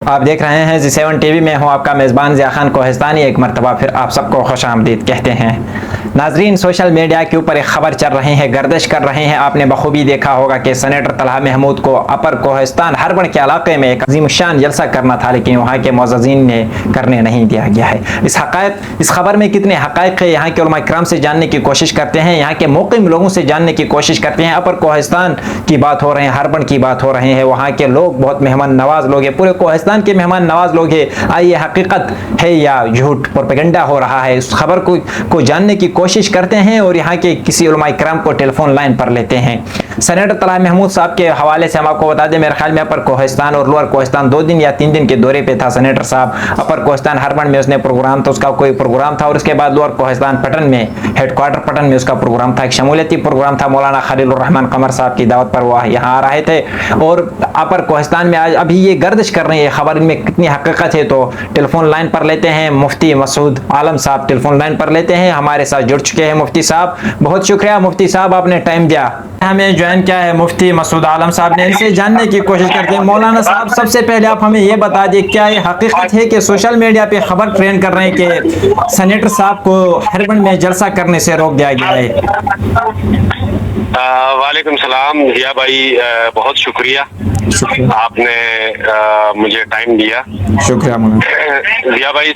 آپ دیکھ رہے ہیں زی7 ٹی وی میں ہوں آپ کا میزبان ضیاء خان کوہستانی۔ ایک مرتبہ پھر آپ سب کو خوش آمدید کہتے ہیں۔ ناظرین، سوشل میڈیا کے اوپر ایک خبر چل رہی ہے، گردش کر رہے ہیں۔ آپ نے بخوبی دیکھا ہوگا کہ سینیٹر طلحہ محمود کو اپر کوہستان ہربڑ کے علاقے میں ایک عظیم الشان جلسہ کرنا تھا، لیکن وہاں کے معززین نے کرنے نہیں دیا گیا ہے۔ اس خبر میں کتنے حقائق ہیں، یہاں کے علماء کرام سے جاننے کی کوشش کرتے ہیں، یہاں کے موقع لوگوں سے جاننے کی کوشش کرتے ہیں۔ اپر کوہستان کی بات ہو رہے ہیں، ہربڑ کی بات ہو رہے ہیں، وہاں کے لوگ بہت مہمان نواز لوگ ہیں، پورے کوہستان کے مہمان نواز لوگ ہیں۔ آئیے حقیقت ہے یا جھوٹ پروپیگنڈا ہو رہا ہے، اس خبر کو جاننے کی کوشش کرتے ہیں اور یہاں کے کسی علماء کرام کو ٹیلی فون لائن پر لیتے ہیں۔ سینیٹر طلحہ محمود صاحب کے حوالے سے ہم آپ کو بتا دیں، میرے خیال میں اپر کوہستان اور لوئر کوہستان 2 دن یا 3 دن کے دورے پہ تھا سینیٹر صاحب۔ اپر کوہستان ہربڑ میں اس نے پروگرام تھا، اس کا کوئی پروگرام تھا، اور اس کے بعد لوئر کوہستان پٹن میں ہیڈ کوارٹر پٹن میں اس کا پروگرام تھا، ایک شمولیتی پروگرام تھا۔ مولانا خلیل الرحمن قمر صاحب کی دعوت پر وہ یہاں آ رہے تھے، اور اپر کوہستان میں آج ابھی یہ گردش کر رہے ہیں، خبر ان میں کتنی حقیقت ہے تو ٹیلی فون لائن پر لیتے ہیں۔ مفتی مسعود عالم صاحب ٹیلی فون لائن پر لیتے ہیں، ہمارے ساتھ جڑ چکے ہیں مفتی صاحب۔ بہت شکریہ مفتی صاحب، آپ نے ٹائم دیا، ہمیں جوائن کیا ہے مفتی مسعود عالم صاحب نے، ان سے جاننے کی کوشش کرتے ہیں۔ مولانا صاحب، سب سے پہلے آپ ہمیں یہ بتا دیں، کیا یہ حقیقت ہے کہ سوشل میڈیا پہ خبر ٹرینڈ کر رہے ہیں کہ سینیٹر صاحب کو ہربڑ میں جلسہ کرنے سے روک دیا گیا ہے؟ وعلیکم السلام ضیاء بھائی، بہت شکریہ آپ نے مجھے ٹائم دیا۔ شکریہ مولانا ضیاء بھائی،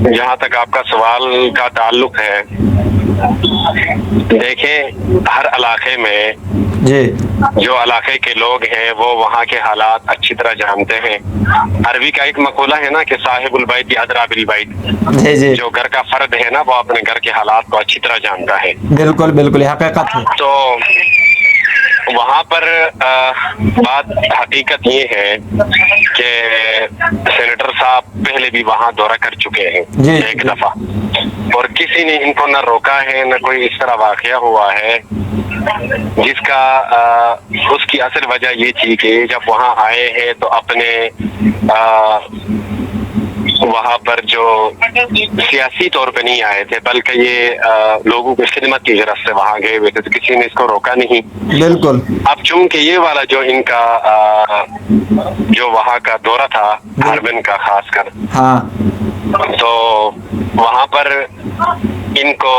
جہاں تک آپ کا سوال کا تعلق ہے، دیکھیں ہر علاقے میں جی جو علاقے کے لوگ ہیں وہ وہاں کے حالات اچھی طرح جانتے ہیں۔ عربی کا ایک مقولہ ہے نا کہ صاحب البیت ادریٰ بالبیت، جی جی، جو گھر کا فرد ہے نا وہ اپنے گھر کے حالات کو اچھی طرح جانتا ہے۔ بالکل بالکل، یہ حقیقت ہے۔ تو وہاں پر بات حقیقت یہ ہے کہ سینیٹر صاحب پہلے بھی وہاں دورہ کر چکے ہیں ایک دفعہ، اور کسی نے ان کو نہ روکا ہے، نہ کوئی اس طرح واقعہ ہوا ہے، جس کا اس کی اصل وجہ یہ تھی کہ جب وہاں آئے ہیں تو اپنے وہاں پر جو سیاسی طور پہ نہیں آئے تھے، بلکہ یہ لوگوں کی خدمت کی غرض سے وہاں گئے ہوئے تھے، تو کسی نے اس کو روکا نہیں۔ بالکل۔ اب چونکہ یہ والا جو ان کا جو وہاں کا دورہ تھا ہربن کا خاص کر، ہاں، تو وہاں پر ان کو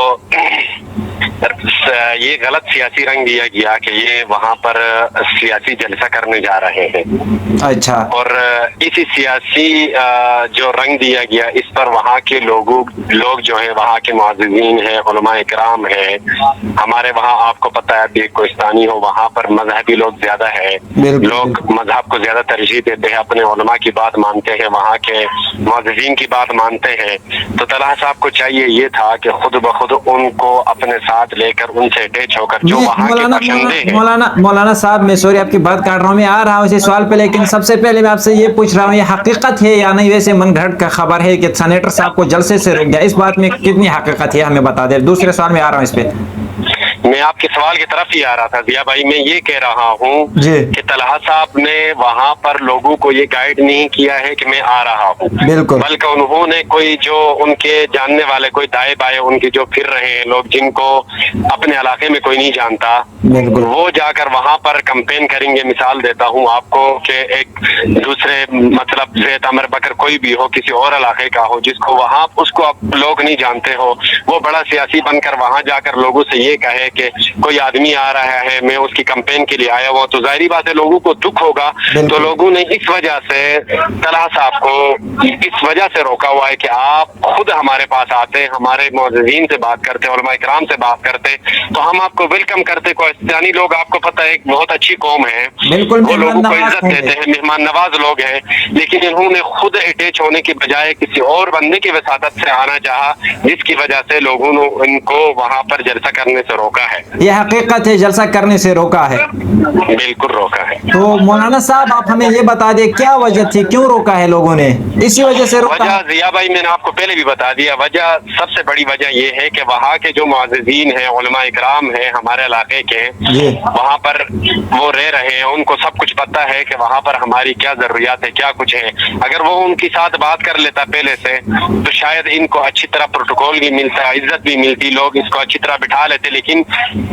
یہ غلط سیاسی رنگ دیا گیا کہ یہ وہاں پر سیاسی جلسہ کرنے جا رہے ہیں۔ اچھا۔ اور اسی سیاسی جو رنگ دیا گیا، اس پر وہاں کے لوگ جو ہیں، وہاں کے معززین ہیں، علماء اکرام ہیں، ہمارے وہاں آپ کو پتہ ہے آپ ایک کوہستانی ہو، وہاں پر مذہبی لوگ زیادہ ہیں، لوگ مذہب کو زیادہ ترجیح دیتے ہیں، اپنے علماء کی بات مانتے ہیں، وہاں کے معززین کی بات مانتے ہیں۔ تو طلحہ صاحب کو چاہیے یہ تھا کہ خود بخود ان کو اپنے ساتھ لے کر ان سے اٹیچ ہو کر جو وہاں کے باشندے ہیں۔ مولانا صاحب، میں سوری آپ کی بات کاٹ رہا ہوں، میں آ رہا ہوں اسی سوال پہ، لیکن سب سے پہلے میں آپ سے یہ پوچھ رہا ہوں، یہ حقیقت ہے یا نہیں؟ ویسے من گھڑت کا خبر ہے کہ سینیٹر صاحب کو جلسے سے روک دیا، اس بات میں کتنی حقیقت ہے ہمیں بتا دیں۔ دوسرے سوال میں آ رہا ہوں اس پہ۔ میں آپ کے سوال کی طرف ہی آ رہا تھا ضیاء بھائی، میں یہ کہہ رہا ہوں کہ طلحہ صاحب نے وہاں پر لوگوں کو یہ گائیڈ نہیں کیا ہے کہ میں آ رہا ہوں، بالکل، بلکہ انہوں نے کوئی جو ان کے جاننے والے کوئی دائیں بائیں ان کے جو پھر رہے ہیں لوگ، جن کو اپنے علاقے میں کوئی نہیں جانتا، وہ جا کر وہاں پر کمپین کریں گے۔ مثال دیتا ہوں آپ کو کہ ایک دوسرے مطلب زید عمر بکر کوئی بھی ہو، کسی اور علاقے کا ہو، جس کو وہاں اس کو لوگ نہیں جانتے ہو، وہ بڑا سیاسی بن کر وہاں جا کر لوگوں سے یہ کہے کہ کوئی آدمی آ رہا ہے، میں اس کی کمپین کے لیے آیا ہوا، تو ظاہری بات ہے لوگوں کو دکھ ہوگا۔ تو لوگوں نے اس وجہ سے طلحہ صاحب کو اس وجہ سے روکا ہوا ہے کہ آپ خود ہمارے پاس آتے، ہمارے معززین سے بات کرتے، علماء کرام سے بات کرتے، تو ہم آپ کو ویلکم کرتے۔ کوہستانی لوگ آپ کو پتہ ہے ایک بہت اچھی قوم ہے، وہ لوگوں کو عزت دیتے ہیں، مہمان نواز لوگ ہیں، لیکن انہوں نے خود اٹیچ ہونے کی بجائے کسی اور بندے کی وساطت سے آنا چاہا، جس کی وجہ سے لوگوں نے ان کو وہاں پر جلسہ کرنے سے روکا ہے۔ یہ حقیقت ہے، جلسہ کرنے سے روکا ہے، بالکل روکا ہے۔ تو مولانا صاحب آپ ہمیں یہ بتا دیں کیا وجہ تھی، کیوں روکا ہے لوگوں نے؟ اسی وجہ سے روکا؟ وجہ ضیاء بھائی میں نے آپ کو پہلے بھی بتا دیا، وجہ سب سے بڑی وجہ یہ ہے کہ وہاں کے جو معززین ہیں، علماء اکرام ہیں ہمارے علاقے کے، وہاں پر وہ رہ رہے ہیں، ان کو سب کچھ پتہ ہے کہ وہاں پر ہماری کیا ضروریات ہے، کیا کچھ ہے۔ اگر وہ ان کے ساتھ بات کر لیتا پہلے سے تو شاید ان کو اچھی طرح پروٹوکول بھی ملتا، عزت بھی ملتی، لوگ اس کو اچھی طرح بٹھا لیتے، لیکن